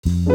Hello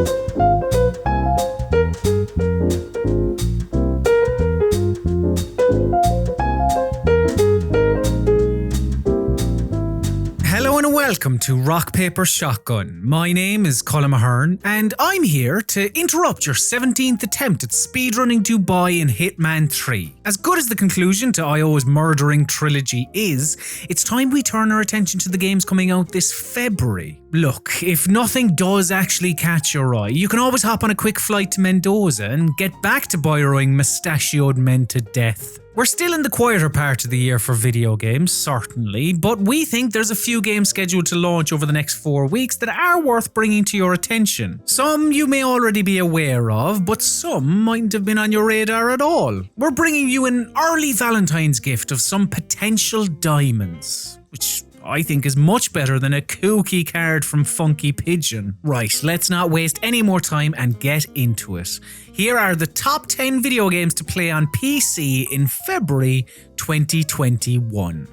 and welcome to Rock Paper Shotgun. My name is Colin Mahern and I'm here to interrupt your 17th attempt at speedrunning Dubai in Hitman 3. As good as the conclusion to IO's murdering trilogy is, it's time we turn our attention to the games coming out this February. Look, if nothing does actually catch your eye, you can always hop on a quick flight to Mendoza and get back to borrowing mustachioed men to death. We're still in the quieter part of the year for video games, certainly, but we think there's a few games scheduled to launch over the next 4 weeks that are worth bringing to your attention. Some you may already be aware of, but some mightn't have been on your radar at all. We're bringing you an early Valentine's gift of some potential diamonds, which I think is much better than a kooky card from Funky Pigeon. Right, let's not waste any more time and get into it. Here are the top 10 video games to play on PC in February 2021.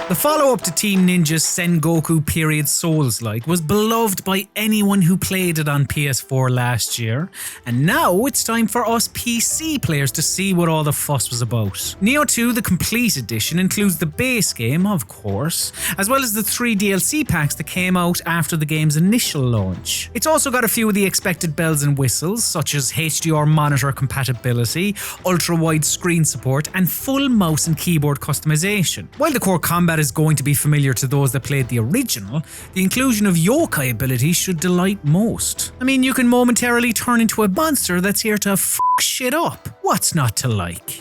The follow-up to Team Ninja's Sengoku period Souls-like was beloved by anyone who played it on PS4 last year, and now it's time for us PC players to see what all the fuss was about. Nioh 2, the complete edition, includes the base game, of course, as well as the 3 DLC packs that came out after the game's initial launch. It's also got a few of the expected bells and whistles, such as HDR monitor compatibility, ultra-wide screen support, and full mouse and keyboard customization. While the core combat is going to be familiar to those that played the original, the inclusion of yokai abilities should delight most. I mean, you can momentarily turn into a monster that's here to f*** shit up. What's not to like?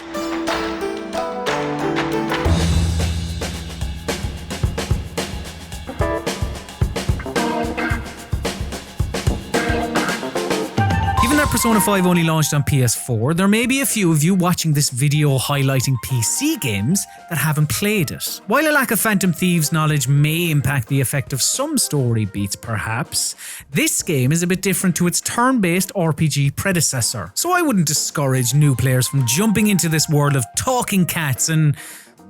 Persona 5 only launched on PS4, there may be a few of you watching this video highlighting PC games that haven't played it. While a lack of Phantom Thieves knowledge may impact the effect of some story beats perhaps, this game is a bit different to its turn-based RPG predecessor, so I wouldn't discourage new players from jumping into this world of talking cats and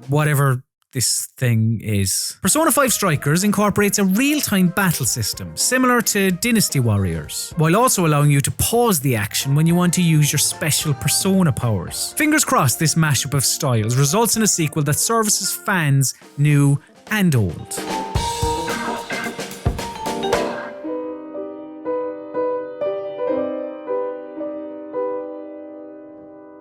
whatever this thing is. Persona 5 Strikers incorporates a real-time battle system, similar to Dynasty Warriors, while also allowing you to pause the action when you want to use your special Persona powers. Fingers crossed this mashup of styles results in a sequel that services fans new and old.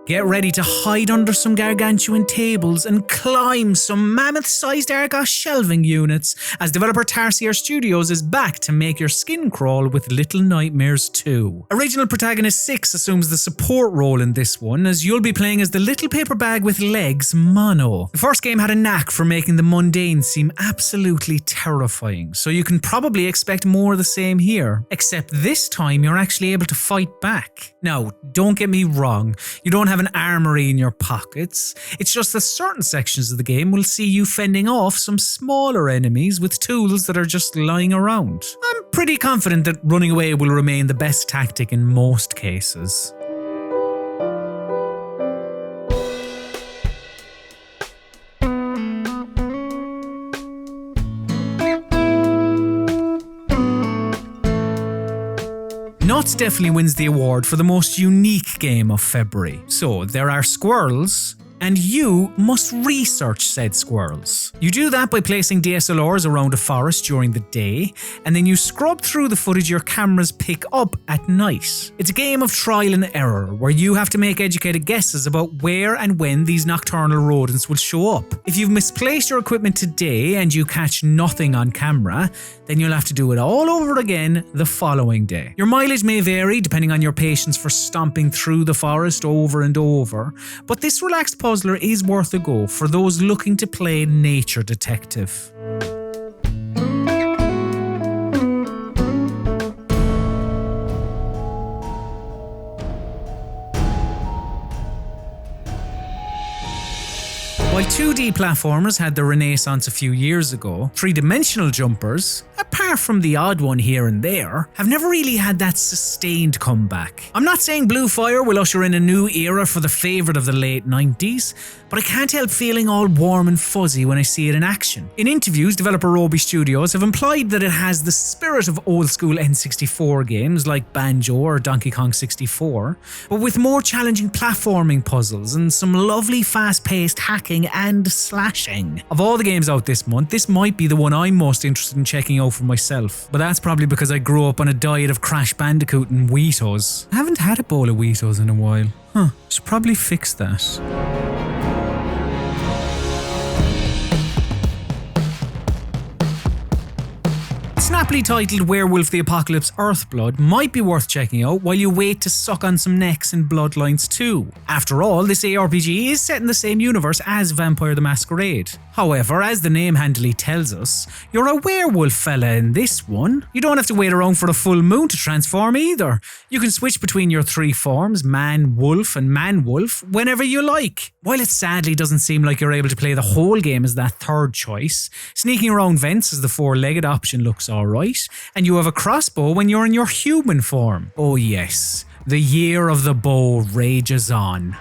Get ready to hide under some gargantuan tables and climb some mammoth-sized Argos shelving units as developer Tarsier Studios is back to make your skin crawl with Little Nightmares 2. Original protagonist 6 assumes the support role in this one, as you'll be playing as the little paper bag with legs, Mono. The first game had a knack for making the mundane seem absolutely terrifying, so you can probably expect more of the same here, except this time you're actually able to fight back. Now, don't get me wrong, you don't have an armory in your pockets. It's just that certain sections of the game will see you fending off some smaller enemies with tools that are just lying around. I'm pretty confident that running away will remain the best tactic in most cases. Nuts definitely wins the award for the most unique game of February. So there are squirrels, and you must research said squirrels. You do that by placing DSLRs around a forest during the day, and then you scrub through the footage your cameras pick up at night. It's a game of trial and error, where you have to make educated guesses about where and when these nocturnal rodents will show up. If you've misplaced your equipment today and you catch nothing on camera, then you'll have to do it all over again the following day. Your mileage may vary depending on your patience for stomping through the forest over and over, but this relaxed puzzler is worth a go for those looking to play nature detective. While 2D platformers had their renaissance a few years ago, three-dimensional jumpers, apart apart from the odd one here and there, have never really had that sustained comeback. I'm not saying Blue Fire will usher in a new era for the favourite of the late 90s, but I can't help feeling all warm and fuzzy when I see it in action. In interviews, developer Robi Studios have implied that it has the spirit of old school N64 games like Banjo or Donkey Kong 64, but with more challenging platforming puzzles and some lovely fast-paced hacking and slashing. Of all the games out this month, this might be the one I'm most interested in checking out for myself, but that's probably because I grew up on a diet of Crash Bandicoot and Weetos. I haven't had a bowl of Weetos in a while. Should probably fix that. Snappily titled Werewolf the Apocalypse Earthblood might be worth checking out while you wait to suck on some necks in Bloodlines 2. After all, this ARPG is set in the same universe as Vampire the Masquerade. However, as the name handily tells us, you're a werewolf fella in this one. You don't have to wait around for the full moon to transform either. You can switch between your three forms, man, wolf and man wolf, whenever you like. While it sadly doesn't seem like you're able to play the whole game as that third choice, sneaking around vents as the four-legged option looks alright, and you have a crossbow when you're in your human form. Oh yes, the year of the bow rages on.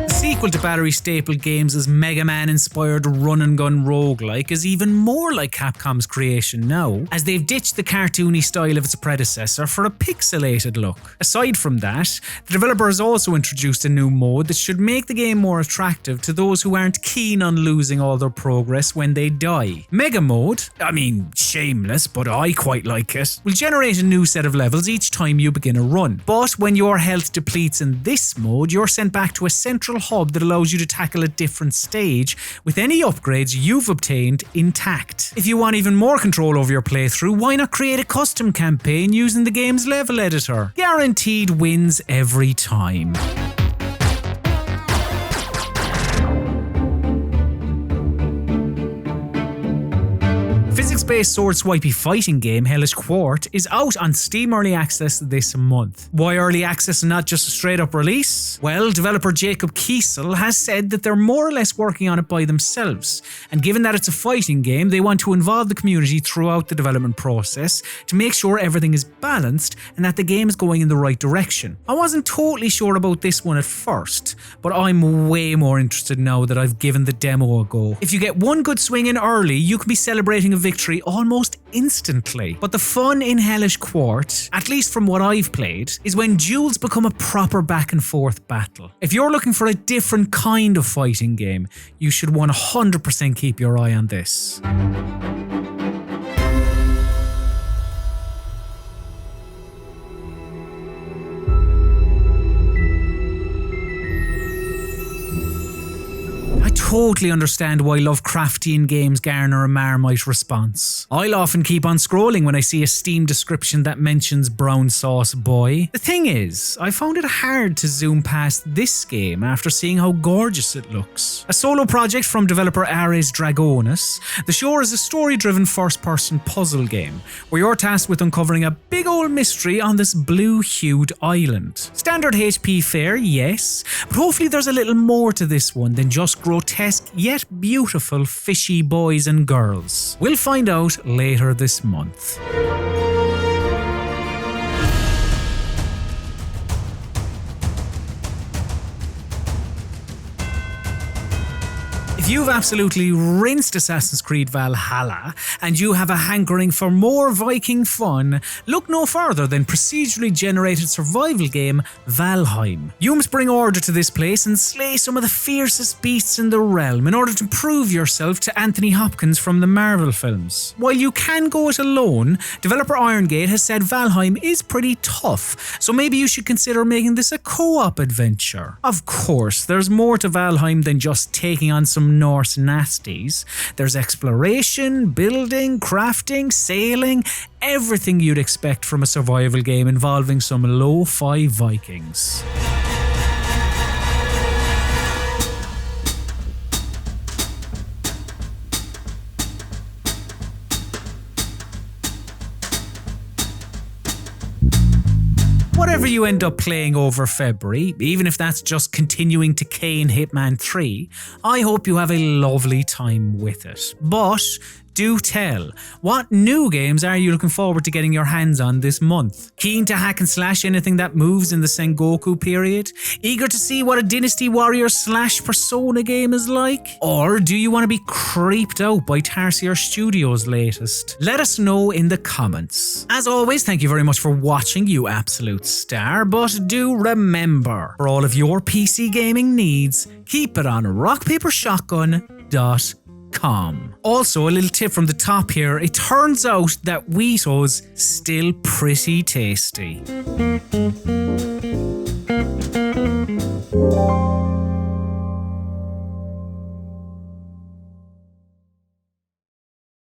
Sequel to Batterystaple Games' Mega Man-inspired run-and-gun roguelike is even more like Capcom's creation now, as they've ditched the cartoony style of its predecessor for a pixelated look. Aside from that, the developer has also introduced a new mode that should make the game more attractive to those who aren't keen on losing all their progress when they die. Mega Mode, shameless, but I quite like it, will generate a new set of levels each time you begin a run. But when your health depletes in this mode, you're sent back to a central hub that allows you to tackle a different stage with any upgrades you've obtained intact. If you want even more control over your playthrough, why not create a custom campaign using the game's level editor? Guaranteed wins every time. Physics-based sword-swipey fighting game Hellish Quart is out on Steam Early Access this month. Why Early Access and not just a straight-up release? Well, developer Jacob Kiesel has said that they're more or less working on it by themselves, and given that it's a fighting game, they want to involve the community throughout the development process to make sure everything is balanced and that the game is going in the right direction. I wasn't totally sure about this one at first, but I'm way more interested now that I've given the demo a go. If you get one good swing in early, you can be celebrating a victory almost instantly. But the fun in Hellish Quart, at least from what I've played, is when duels become a proper back and forth battle. If you're looking for a different kind of fighting game, you should 100% keep your eye on this. I totally understand why Lovecraftian games garner a Marmite response. I'll often keep on scrolling when I see a Steam description that mentions Brown Sauce Boy. The thing is, I found it hard to zoom past this game after seeing how gorgeous it looks. A solo project from developer Ares Dragonis, the show is a story-driven first-person puzzle game where you're tasked with uncovering a big old mystery on this blue-hued island. Standard HP fare, yes, but hopefully there's a little more to this one than just grotesque yet beautiful fishy boys and girls. We'll find out later this month. If you've absolutely rinsed Assassin's Creed Valhalla and you have a hankering for more Viking fun, look no further than procedurally generated survival game Valheim. You must bring order to this place and slay some of the fiercest beasts in the realm in order to prove yourself to Anthony Hopkins from the Marvel films. While you can go it alone, developer Irongate has said Valheim is pretty tough, so maybe you should consider making this a co-op adventure. Of course, there's more to Valheim than just taking on some Norse nasties. There's exploration, building, crafting, sailing, everything you'd expect from a survival game involving some lo-fi Vikings. whatever you end up playing over February, even if that's just continuing to cane Hitman 3, I hope you have a lovely time with it. But do tell, what new games are you looking forward to getting your hands on this month? Keen to hack and slash anything that moves in the Sengoku period? Eager to see what a Dynasty Warriors / Persona game is like? Or do you want to be creeped out by Tarsier Studios' latest? Let us know in the comments. As always, thank you very much for watching, you absolute star, but do remember, for all of your PC gaming needs, keep it on rockpapershotgun.com. Also, a little tip from the top here, it turns out that Weeto's still pretty tasty.